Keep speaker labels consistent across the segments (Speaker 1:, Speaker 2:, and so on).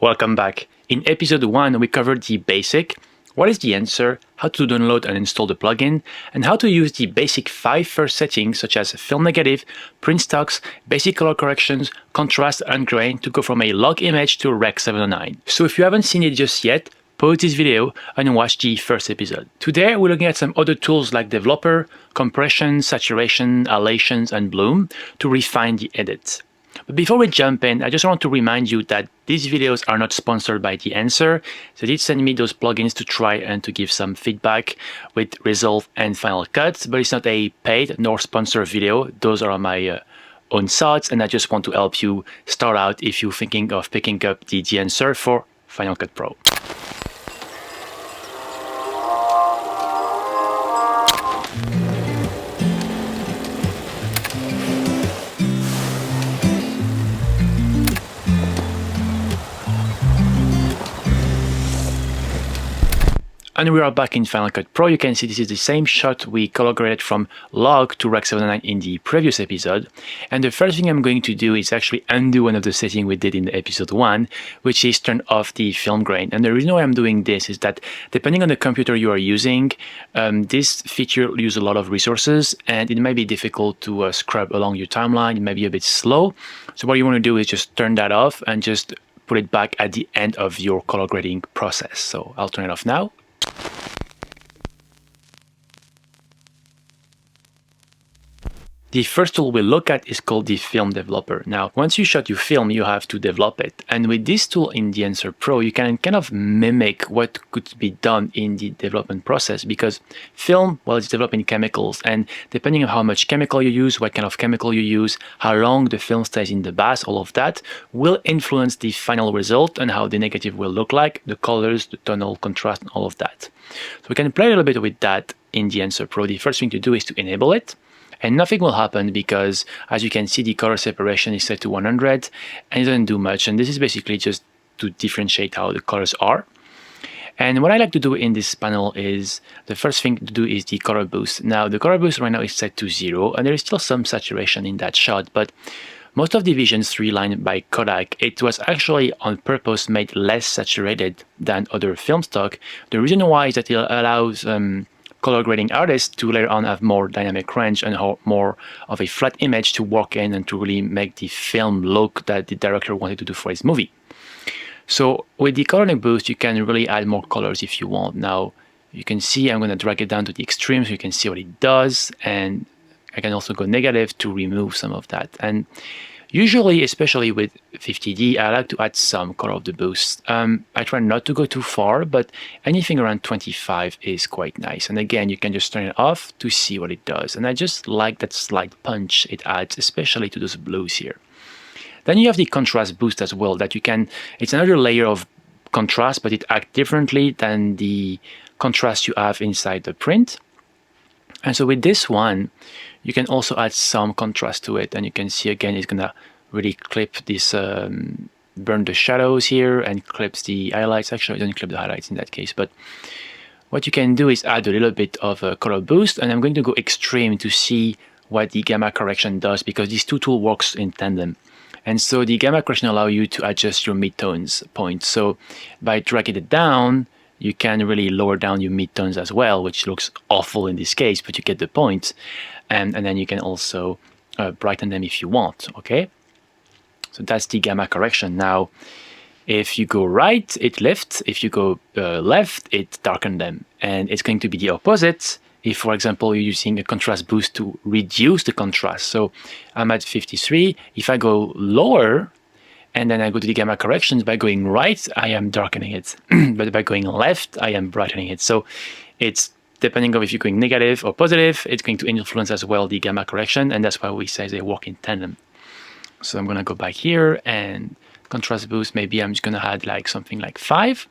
Speaker 1: Welcome back. In episode 1, we covered the basic, what is the answer, how to download and install the plugin, and how to use the basic 5 first settings such as film negative, print stocks, basic color corrections, contrast and grain to go from a log image to Rec 709. So if you haven't seen it just yet, pause this video and watch the first episode. Today we're looking at some other tools like developer, compression, saturation, halations, and bloom to refine the edits. But before we jump in, I just want to remind you that these videos are not sponsored by Dehancer. They did send me those plugins to try and to give some feedback with Resolve and Final Cut, but it's not a paid nor sponsored video. Those are my own thoughts, and I just want to help you start out if you're thinking of picking up the Dehancer for Final Cut Pro. And we are back in Final Cut Pro. You can see this is the same shot we color graded from log to Rec 709 in the previous episode. And the first thing I'm going to do is actually undo one of the settings we did in the episode 1, which is turn off the film grain. And the reason why I'm doing this is that depending on the computer you are using, this feature uses a lot of resources and it may be difficult to scrub along your timeline. It may be a bit slow. So what you want to do is just turn that off and just put it back at the end of your color grading process. So I'll turn it off now. The first tool we'll look at is called the Film Developer. Now, once you shot your film, you have to develop it. And with this tool in Dehancer Pro, you can kind of mimic what could be done in the development process because film, well, it's developing chemicals. And depending on how much chemical you use, what kind of chemical you use, how long the film stays in the bath, all of that will influence the final result and how the negative will look like, the colors, the tonal contrast, and all of that. So we can play a little bit with that in Dehancer Pro. The first thing to do is to enable it. And nothing will happen because, as you can see, the color separation is set to 100 and it doesn't do much. And this is basically just to differentiate how the colors are. And what I like to do in this panel is, the first thing to do is the color boost. Now, the color boost right now is set to 0 and there is still some saturation in that shot, but most of the Vision 3 line by Kodak, it was actually on purpose made less saturated than other film stock. The reason why is that it allows color grading artists to later on have more dynamic range and more of a flat image to work in and to really make the film look that the director wanted to do for his movie. So with the coloring boost, you can really add more colors if you want. Now you can see I'm going to drag it down to the extreme so you can see what it does, and I can also go negative to remove some of that. And usually, especially with 50D, I like to add some color of the boost. I try not to go too far, but anything around 25 is quite nice. And again, you can just turn it off to see what it does. And I just like that slight punch it adds, especially to those blues here. Then you have the contrast boost as well, that you can, it's another layer of contrast, but it acts differently than the contrast you have inside the print. And so with this one, you can also add some contrast to it, and you can see again it's gonna really clip this, burn the shadows here and clips the highlights. Actually, it doesn't clip the highlights in that case, but what you can do is add a little bit of a color boost, and I'm going to go extreme to see what the gamma correction does because these two tools works in tandem. And so the gamma correction allow you to adjust your midtones points. So by dragging it down, you can really lower down your midtones as well, which looks awful in this case, but you get the point. And then you can also brighten them if you want, okay? So that's the gamma correction. Now, if you go right, it lifts. If you go left, it darkens them. And it's going to be the opposite if, for example, you're using a contrast boost to reduce the contrast. So I'm at 53. If I go lower, and then I go to the gamma corrections, by going right, I am darkening it. But by going left, I am brightening it. So it's depending on if you're going negative or positive, it's going to influence as well the gamma correction. And that's why we say they work in tandem. So I'm going to go back here and contrast boost. Maybe I'm just going to add like something like 5.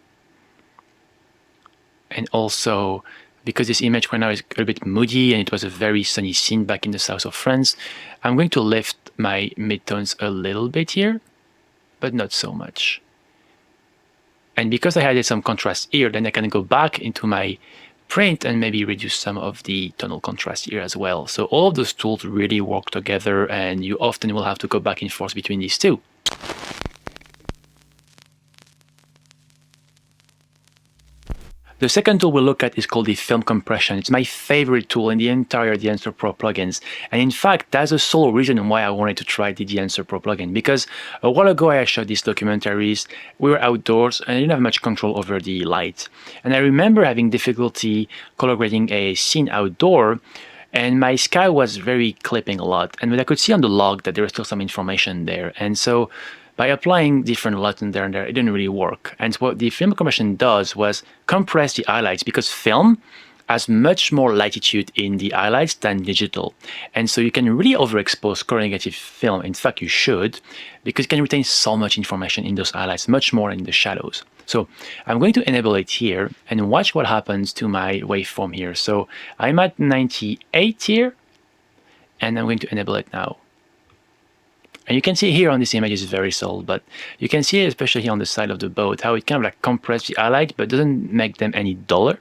Speaker 1: And also, because this image right now is a bit moody and it was a very sunny scene back in the south of France, I'm going to lift my midtones a little bit here, but not so much. And because I added some contrast here, then I can go back into my print and maybe reduce some of the tonal contrast here as well. So all of those tools really work together, and you often will have to go back and forth between these two. The second tool we'll look at is called the film compression. It's my favorite tool in the entire Dehancer Pro plugins. And in fact, that's the sole reason why I wanted to try the Dehancer Pro plugin, because a while ago I shot these documentaries. We were outdoors and I didn't have much control over the light. And I remember having difficulty color grading a scene outdoor, and my sky was very clipping a lot. And I could see on the log that there was still some information there. And so by applying different LUTs in there and there, it didn't really work. And what the film compression does was compress the highlights, because film has much more latitude in the highlights than digital. And so you can really overexpose color negative film. In fact, you should, because you can retain so much information in those highlights, much more in the shadows. So I'm going to enable it here and watch what happens to my waveform here. So I'm at 98 here, and I'm going to enable it now. And you can see here on this image is very subtle, but you can see, especially here on the side of the boat, how it kind of like compresses the highlight, but doesn't make them any duller.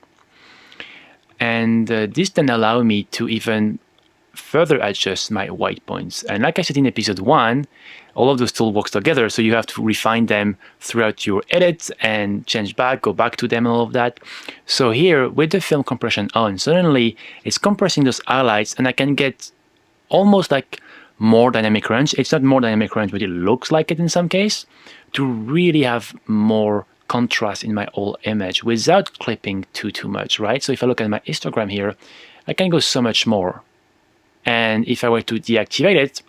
Speaker 1: And this then allows me to even further adjust my white points. And like I said in episode 1, all of those tools work together, so you have to refine them throughout your edits and change back, go back to them and all of that. So here, with the film compression on, suddenly it's compressing those highlights, and I can get almost like more dynamic range. It's not more dynamic range, but it looks like it in some case, to really have more contrast in my whole image without clipping too much, right? So if I look at my histogram here, I can go so much more. And if I were to deactivate it,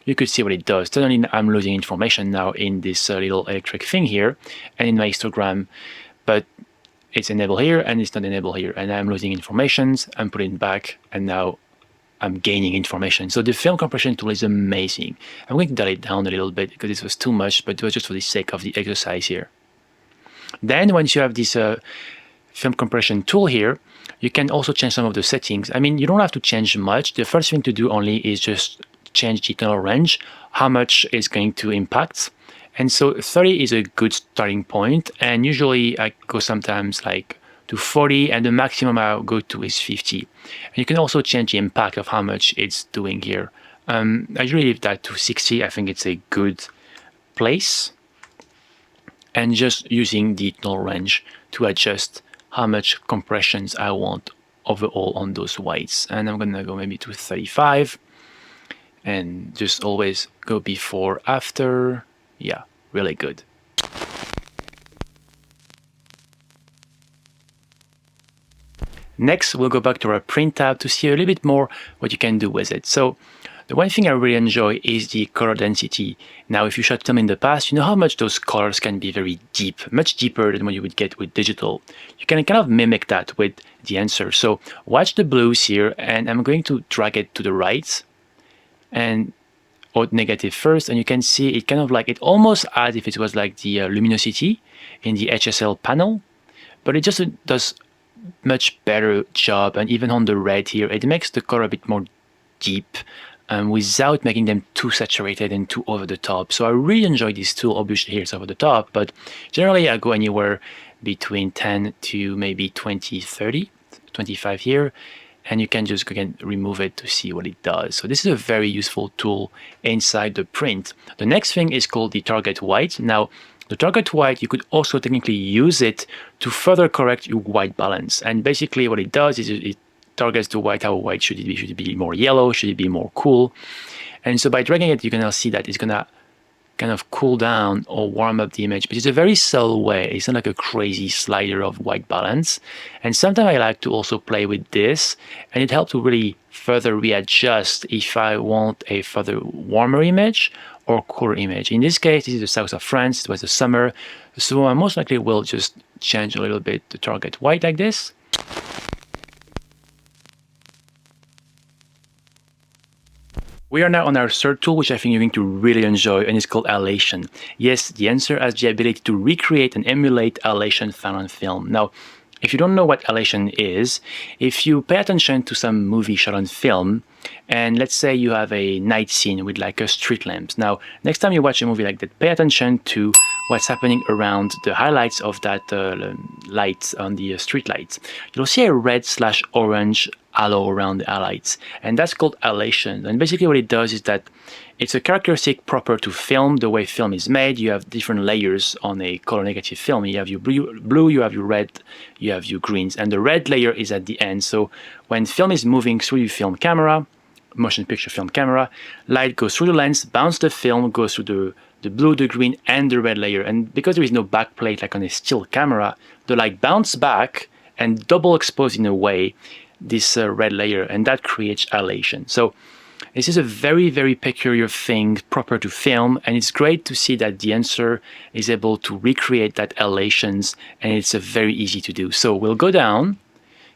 Speaker 1: you could see what it does. Suddenly I'm losing information now in this little electric thing here and in my histogram, but it's enabled here and it's not enabled here. And I'm losing informations, I'm putting it back, and now I'm gaining information. So the film compression tool is amazing. I'm going to dial it down a little bit because this was too much, but it was just for the sake of the exercise here. Then once you have this film compression tool here, you can also change some of the settings. I mean, you don't have to change much. The first thing to do only is just change the tonal range, how much is going to impact. And so 30 is a good starting point. And usually I go sometimes like to 40, and the maximum I'll go to is 50. And you can also change the impact of how much it's doing here. I usually leave that to 60. I think it's a good place. And just using the tonal range to adjust how much compressions I want overall on those whites. And I'm gonna go maybe to 35 and just always go before, after. Yeah, really good. Next, we'll go back to our print tab to see a little bit more what you can do with it. So the one thing I really enjoy is the color density. Now, if you shot film in the past, you know how much those colors can be very deep, much deeper than what you would get with digital. You can kind of mimic that with Dehancer. So watch the blues here, and I'm going to drag it to the right and or negative first, and you can see it kind of like, it almost as if it was like the luminosity in the HSL panel, but it just does much better job. And even on the red here, it makes the color a bit more deep without making them too saturated and too over the top. So I really enjoy this tool. Obviously here it's over the top, but generally I go anywhere between 10 to maybe 20, 30, 25 here, and you can just again remove it to see what it does. So this is a very useful tool inside the print. The next thing is called the target white. Now, the target white, you could also technically use it to further correct your white balance. And basically what it does is it targets the white. How white should it be? Should it be more yellow? Should it be more cool? And so by dragging it, you can now see that it's gonna kind of cool down or warm up the image, but it's a very subtle way. It's not like a crazy slider of white balance. And sometimes I like to also play with this, and it helps to really further readjust if I want a further warmer image or cooler image. In this case, this is the south of France. It was the summer, so I most likely will just change a little bit the target white like this. We are now on our third tool, which I think you're going to really enjoy, and it's called Halation. Yes, Dehancer has the ability to recreate and emulate halation found on film. Now, if you don't know what halation is, if you pay attention to some movie shot on film, and let's say you have a night scene with like a street lamps. Now, next time you watch a movie like that, pay attention to what's happening around the highlights of that light on the street lights. You'll see a red/orange halo around the highlights, and that's called halation. And basically what it does is that It's a characteristic proper to film, the way film is made. You have different layers on a color negative film. You have your blue, you have your red, you have your greens, and the red layer is at the end. So when film is moving through your film camera, motion picture film camera, light goes through the lens, bounce the film, goes through the blue, the green, and the red layer. And because there is no backplate like on a still camera, the light bounces back and double expose in a way this red layer, and that creates halation. So this is a very, very peculiar thing proper to film, and it's great to see that Dehancer is able to recreate that halations, and it's very easy to do. So we'll go down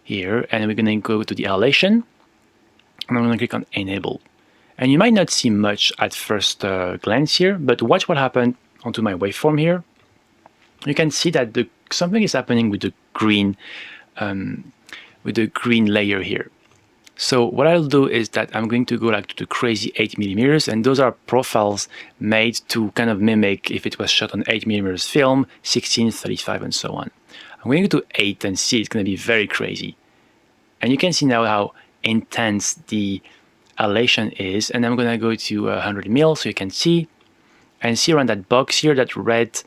Speaker 1: here, and we're going to go to the halation, and I'm going to click on Enable. And you might not see much at first glance here, but watch what happened onto my waveform here. You can see that something is happening with the green layer here. So what I'll do is that I'm going to go like to the crazy 8mm, and those are profiles made to kind of mimic if it was shot on 8mm film, 16, 35, and so on. I'm going to go to 8 and see it's going to be very crazy. And you can see now how intense the halation is, and I'm going to go to 100mm so you can see, and see around that box here, that red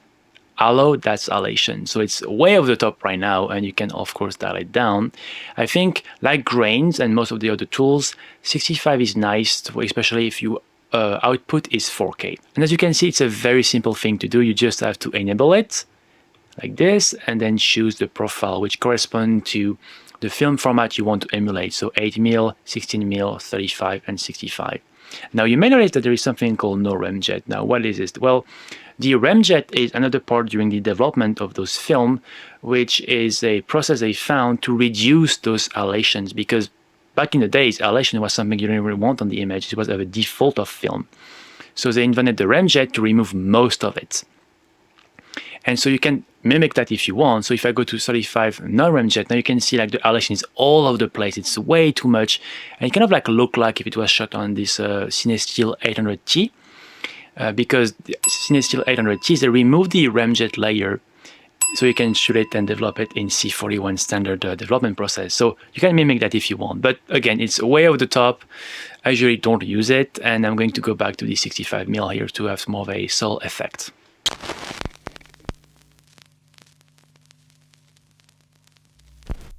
Speaker 1: halo, that's halation. So it's way over the top right now, and you can of course dial it down. I think like grains and most of the other tools, 65 is nice, especially if your output is 4K. And as you can see, it's a very simple thing to do. You just have to enable it like this, and then choose the profile which corresponds to the film format you want to emulate. So 8mm, 16mm, 35, and 65. Now you may notice that there is something called no remjet. Now what is this? Well, the remjet is another part during the development of those film, which is a process they found to reduce those halations, because back in the days, halation was something you didn't really want on the image. It was a default of film. So they invented the remjet to remove most of it. And so you can mimic that if you want. So if I go to 35 non-remjet, now you can see like the halation is all over the place. It's way too much. And it kind of like look like if it was shot on this CineStill 800T. Because the CineStill 800T, they remove the remjet layer so you can shoot it and develop it in C41 standard development process. So you can mimic that if you want. But again, it's way over the top. I usually don't use it. And I'm going to go back to the 65mm here to have more of a subtle effect.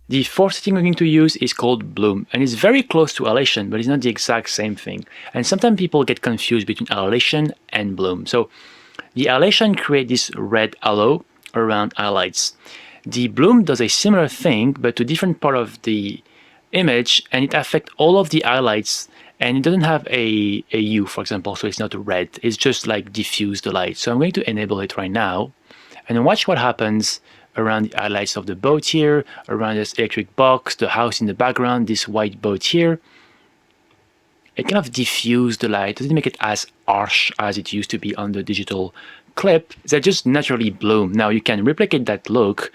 Speaker 1: The fourth setting we're going to use is called bloom, and it's very close to halation, but it's not the exact same thing. And sometimes people get confused between halation and bloom. So the halation creates this red halo around highlights. The bloom does a similar thing, but to different part of the image, and it affects all of the highlights, and it doesn't have a hue, for example, so it's not red. It's just like diffuse the light. So I'm going to enable it right now, and watch what happens around the highlights of the boat here, around this electric box, the house in the background, this white boat here. It kind of diffuses the light, doesn't make it as harsh as it used to be on the digital clip. They just naturally bloom. Now you can replicate that look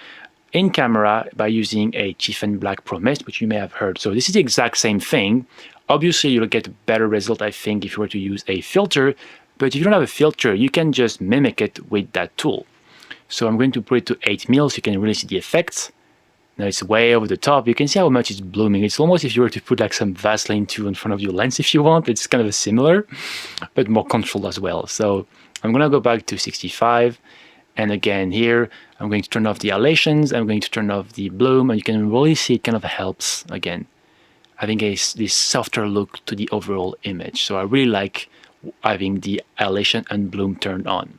Speaker 1: in camera by using a Chiffon Black Pro Mist, which you may have heard. So this is the exact same thing. Obviously you'll get a better result, I think, if you were to use a filter, but if you don't have a filter, you can just mimic it with that tool. So I'm going to put it to 8mm so you can really see the effects. Now it's way over the top. You can see how much it's blooming. It's almost if you were to put like some Vaseline too in front of your lens if you want. It's kind of similar, but more controlled as well. So I'm going to go back to 65. And again here, I'm going to turn off the halations. I'm going to turn off the bloom. And you can really see it kind of helps, again, having this softer look to the overall image. So I really like having the halation and bloom turned on.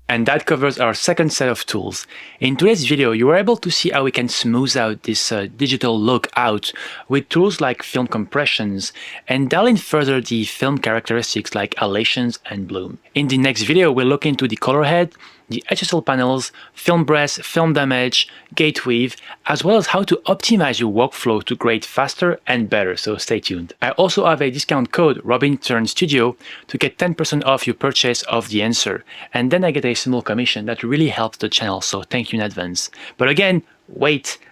Speaker 1: And that covers our second set of tools. In today's video, you were able to see how we can smooth out this digital look out with tools like film compressions and dial in further the film characteristics like halations and bloom. In the next video, we'll look into the color head, the HSL panels, film breath, film damage, gate weave, as well as how to optimize your workflow to grade faster and better, so stay tuned. I also have a discount code RobinTurnStudio to get 10% off your purchase of Dehancer, and then I get a small commission that really helps the channel, so thank you in advance. But again,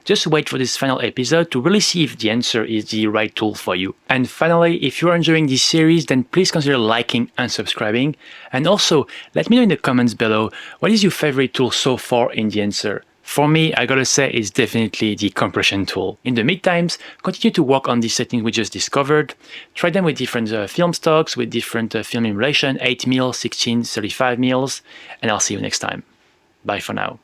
Speaker 1: just wait for this final episode to really see if Dehancer is the right tool for you. And finally, if you're enjoying this series, then please consider liking and subscribing. And also, let me know in the comments below, what is your favorite tool so far in Dehancer? For me, I gotta say, it's definitely the compression tool. In the meantime, continue to work on the settings we just discovered. Try them with different film stocks, with different film emulation, 8mm, 16, 35mm, and I'll see you next time. Bye for now.